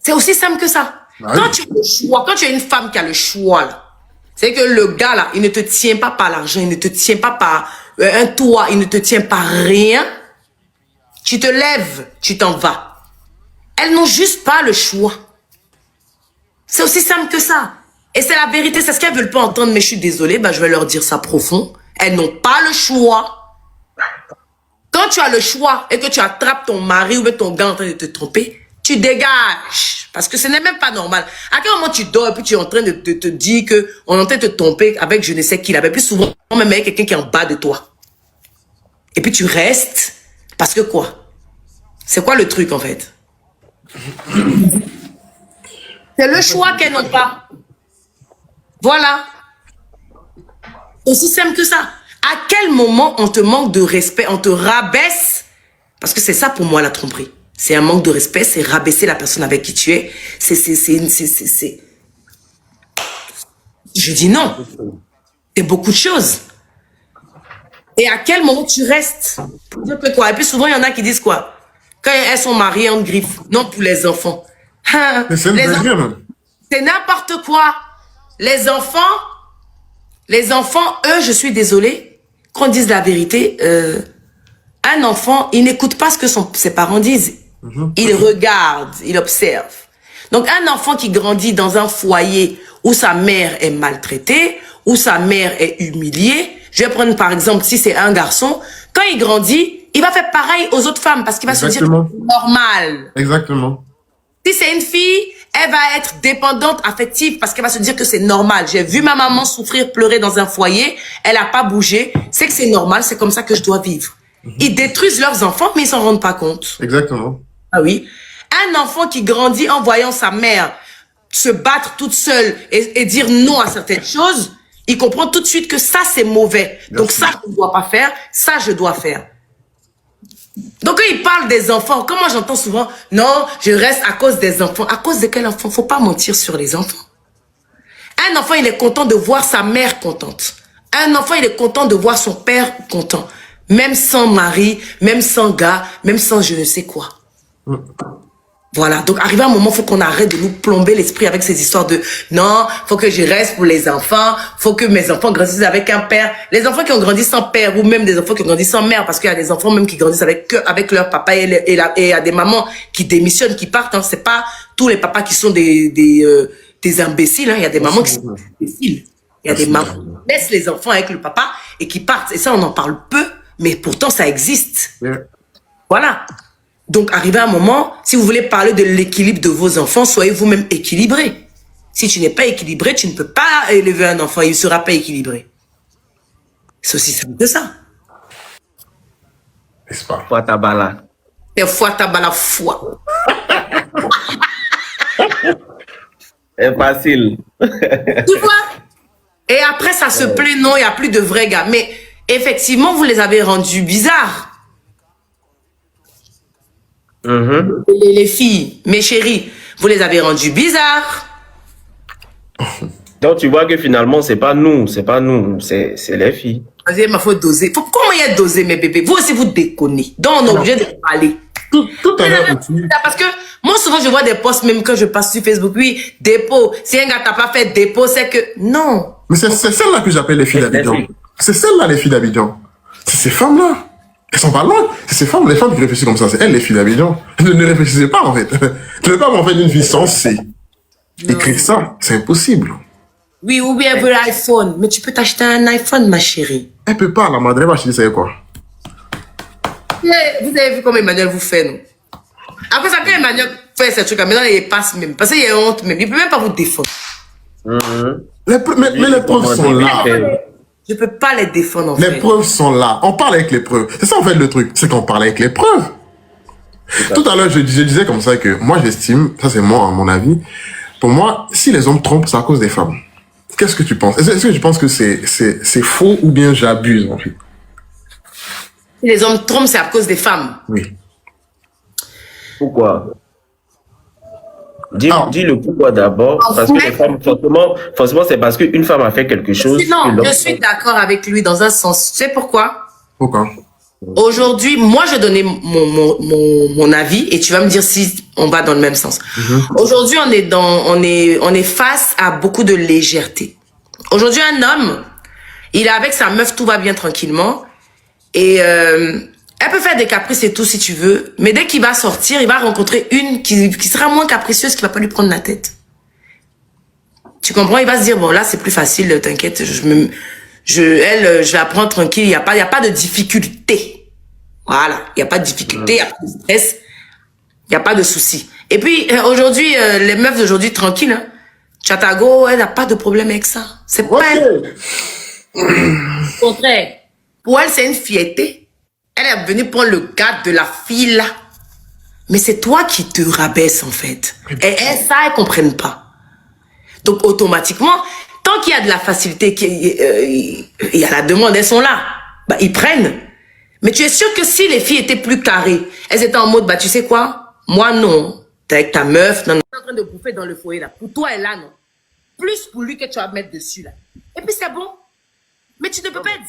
C'est aussi simple que ça. Ah Quand oui. tu as le choix, quand tu es une femme qui a le choix, là, c'est que le gars, là, il ne te tient pas par l'argent, il ne te tient pas par un toit, il ne te tient par rien. Tu te lèves, tu t'en vas. Elles n'ont juste pas le choix. C'est aussi simple que ça. Et c'est la vérité, c'est ce qu'elles veulent pas entendre, mais je suis désolée, je vais leur dire ça profond. Elles n'ont pas le choix. Quand tu as le choix et que tu attrapes ton mari ou ton gars en train de te tromper, tu dégages. Parce que ce n'est même pas normal. À quel moment tu dors et puis tu es en train de te dire qu'on est en train de te tromper avec je ne sais qui là. Mais plus souvent, même avec quelqu'un qui est en bas de toi. Et puis tu restes. Parce que quoi? C'est quoi le truc en fait? C'est le choix qu'elles n'ont pas. Voilà. Aussi simple que ça. À quel moment on te manque de respect, on te rabaisse? Parce que c'est ça pour moi la tromperie. C'est un manque de respect, c'est rabaisser la personne avec qui tu es. Je dis non. C'est beaucoup de choses. Et à quel moment tu restes? Pour dire que quoi? Et puis souvent, il y en a qui disent quoi? Quand elles sont mariées en griffe. Non, pour les enfants. Mais c'est C'est n'importe quoi. Les enfants, eux, je suis désolée, qu'on dise la vérité, un enfant, il n'écoute pas ce que ses parents disent. Il regarde, il observe. Donc, un enfant qui grandit dans un foyer où sa mère est maltraitée, où sa mère est humiliée, je vais prendre par exemple, si c'est un garçon, quand il grandit, il va faire pareil aux autres femmes parce qu'il va se dire que c'est normal. Exactement. Si c'est une fille, elle va être dépendante affective parce qu'elle va se dire que c'est normal. J'ai vu ma maman souffrir, pleurer dans un foyer, elle n'a pas bougé, c'est que c'est normal, c'est comme ça que je dois vivre. Ils détruisent leurs enfants, mais ils s'en rendent pas compte. Exactement. Ah oui. Un enfant qui grandit en voyant sa mère se battre toute seule et dire non à certaines choses, il comprend tout de suite que ça, c'est mauvais. Donc ça, je ne dois pas faire, ça, je dois faire. Donc, quand il parle des enfants, comme moi j'entends souvent, non, je reste à cause des enfants. À cause de quel enfant? Faut pas mentir sur les enfants. Un enfant, il est content de voir sa mère contente. Un enfant, il est content de voir son père content. Même sans mari, même sans gars, même sans je ne sais quoi. Voilà, donc arrivé à un moment, il faut qu'on arrête de nous plomber l'esprit avec ces histoires de non, faut que je reste pour les enfants, faut que mes enfants grandissent avec un père. Les enfants qui ont grandi sans père ou même des enfants qui ont grandi sans mère, parce qu'il y a des enfants même qui grandissent avec leur papa et il y a des mamans qui démissionnent, qui partent. Hein. C'est pas tous les papas qui sont des imbéciles. Hein. Il y a des mamans qui sont des imbéciles. Il y a des mamans qui laissent les enfants avec le papa et qui partent. Et ça, on en parle peu, mais pourtant ça existe. Voilà. Donc, arrivé à un moment, si vous voulez parler de l'équilibre de vos enfants, soyez vous-même équilibré. Si tu n'es pas équilibré, tu ne peux pas élever un enfant, il ne sera pas équilibré. C'est aussi simple que ça. N'est-ce pas? Foi tabala. Et foi tabala foi. C'est facile. Tu vois? Et après, ça se plaît, non, il n'y a plus de vrais gars. Mais effectivement, vous les avez rendus bizarres. Les filles, mes chéris, vous les avez rendus bizarres. Donc tu vois que finalement c'est pas nous, c'est les filles. Il faut doser. Comment y est dosé, mes bébés? Vous aussi, vous déconnez. Donc, on est obligé de parler. Tout à l'heure, Parce que moi, souvent, je vois des posts, même quand je passe sur Facebook. Oui, dépôt. Si un gars t'a pas fait dépôt, c'est que non. mais c'est celle-là que j'appelle les filles d'Abidjan. C'est celle-là, les filles d'Abidjan. C'est ces femmes-là. Elles sont pas loin. C'est ces femmes, les femmes qui réfléchissent comme ça. C'est elles, les filles d'Abidjan. Ne réfléchissez pas, en fait. Ne pas en fait une vie sensée. Écrire ça, c'est impossible. Oui, ou bien elle veut l'iPhone. Mais tu peux t'acheter un iPhone, ma chérie. Elle peut pas, la madre, elle va acheter, c'est quoi? Vous avez vu comment Emmanuel vous fait, non? Après ça, quand Emmanuel fait ces trucs-là, maintenant, il passe même. Parce qu'il y a honte même. Il peut même pas vous défendre. Mais les preuves sont là. Je peux pas les défendre, en fait. Les preuves sont là. On parle avec les preuves. C'est ça, en fait, le truc. C'est qu'on parle avec les preuves. Tout à l'heure, je disais comme ça que moi, j'estime, ça c'est moi, à mon avis, pour moi, si les hommes trompent, c'est à cause des femmes. Qu'est-ce que tu penses? Est-ce que tu penses que c'est faux ou bien j'abuse, en fait? Si les hommes trompent, c'est à cause des femmes. Oui. Pourquoi? Dis le pourquoi d'abord. Parce que les femmes, forcément, c'est parce qu'une femme a fait quelque chose. Non, je suis d'accord avec lui dans un sens. Tu sais pourquoi? Pourquoi? Aujourd'hui, moi, je donnais mon avis et tu vas me dire si on va dans le même sens. Aujourd'hui, on est face à beaucoup de légèreté. Aujourd'hui, un homme, il est avec sa meuf, tout va bien tranquillement et elle peut faire des caprices et tout si tu veux, mais dès qu'il va sortir, il va rencontrer une qui sera moins capricieuse, qui va pas lui prendre la tête. Tu comprends? Il va se dire, bon, là, c'est plus facile, t'inquiète, je vais la prendre tranquille, il y a pas de difficulté. Voilà, il n'y a pas de difficulté, il n'y a pas de stress, il n'y a pas de souci. Et puis, aujourd'hui, les meufs d'aujourd'hui, tranquilles, hein. Chatago, elle n'a pas de problème avec ça. C'est pas elle. Au contraire, pour elle, c'est une fierté. Elle est venue prendre le gars de la fille, là. Mais c'est toi qui te rabaisse, en fait. Et ça, elles ne comprennent pas. Donc, automatiquement, tant qu'il y a de la facilité, il y a la demande, elles sont là. Bah, ils prennent. Mais tu es sûr que si les filles étaient plus carrées, elles étaient en mode, bah, tu sais quoi? Moi, non. T'es avec ta meuf, non, non. T'es en train de bouffer dans le foyer, là. Pour toi, elle là, non. Plus pour lui que tu vas mettre dessus, là. Et puis, c'est bon. Mais tu ne peux pas être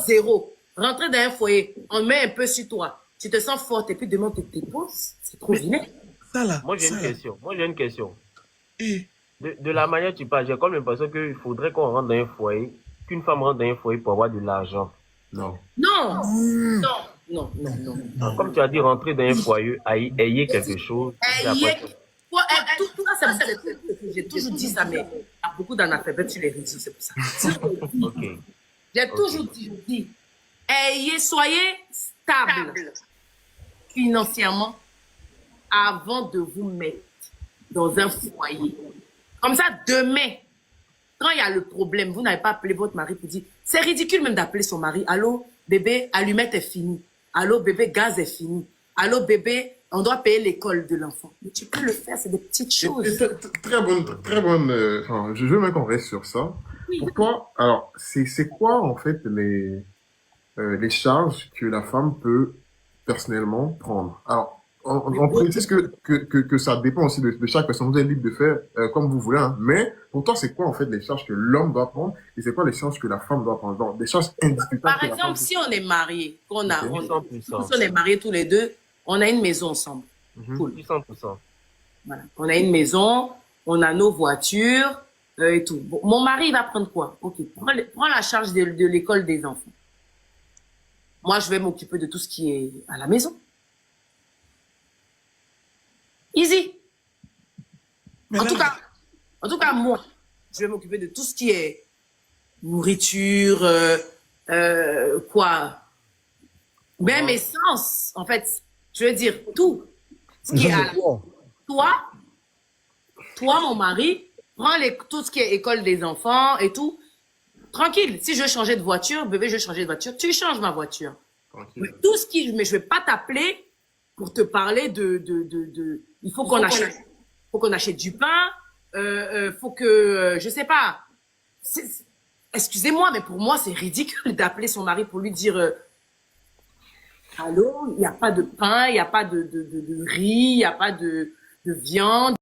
0-0. Rentrer dans un foyer, on met un peu sur toi. Tu te sens forte et puis demain, tu t'épouses. C'est trop vilain. Ça là. Moi, j'ai une question. Et De la manière dont tu parles, j'ai comme l'impression qu'il faudrait qu'on rentre dans un foyer, qu'une femme rentre dans un foyer pour avoir de l'argent. Non. Non. Non. Non, non, non. Non, comme tu as dit, rentrer dans un foyer, ayez quelque chose. et après, Tout ça, j'ai toujours dit ça, mais il y a beaucoup d'analphabètes sur les réseaux, c'est pour ça. Ok. J'ai toujours dit, soyez stable financièrement avant de vous mettre dans un foyer. Comme ça, demain, quand il y a le problème, vous n'avez pas appelé votre mari pour dire, c'est ridicule même d'appeler son mari. Allô, bébé, allumette est finie. Allô, bébé, gaz est fini. Allô, bébé, on doit payer l'école de l'enfant. Mais tu peux le faire, c'est des petites choses. Très bonne, enfin, je veux même qu'on reste sur ça. Oui. Pour toi, alors, c'est quoi, en fait, les charges que la femme peut personnellement prendre? Alors, on précise que ça dépend aussi de chaque personne. Vous êtes libre de faire comme vous voulez, hein. Mais pour toi, c'est quoi, en fait, les charges que l'homme doit prendre et c'est quoi les charges que la femme doit prendre? Donc, des charges indiscutables. Par que la femme exemple, si on est mariés, si on puissant. est mariés tous les deux, on a une maison ensemble. Cool. 100%. Voilà. On a une maison, on a nos voitures et tout. Bon, mon mari, il va prendre quoi? Ok, prends la charge de l'école des enfants. Moi, je vais m'occuper de tout ce qui est à la maison. Easy. mais En là, tout cas, moi, je vais m'occuper de tout ce qui est nourriture, quoi, même essence, en fait. Je veux dire, tout. Ce qui est à la... Toi, mon mari, prends tout ce qui est école des enfants et tout. Tranquille. Si je veux changer de voiture, bébé, je veux changer de voiture, tu changes ma voiture. Mais tout ce qui, mais je vais pas t'appeler pour te parler il faut qu'on achète du pain, faut que, je sais pas. Excusez-moi, mais pour moi, c'est ridicule d'appeler son mari pour lui dire, allô, il n'y a pas de pain, il n'y a pas de riz, il n'y a pas de viande.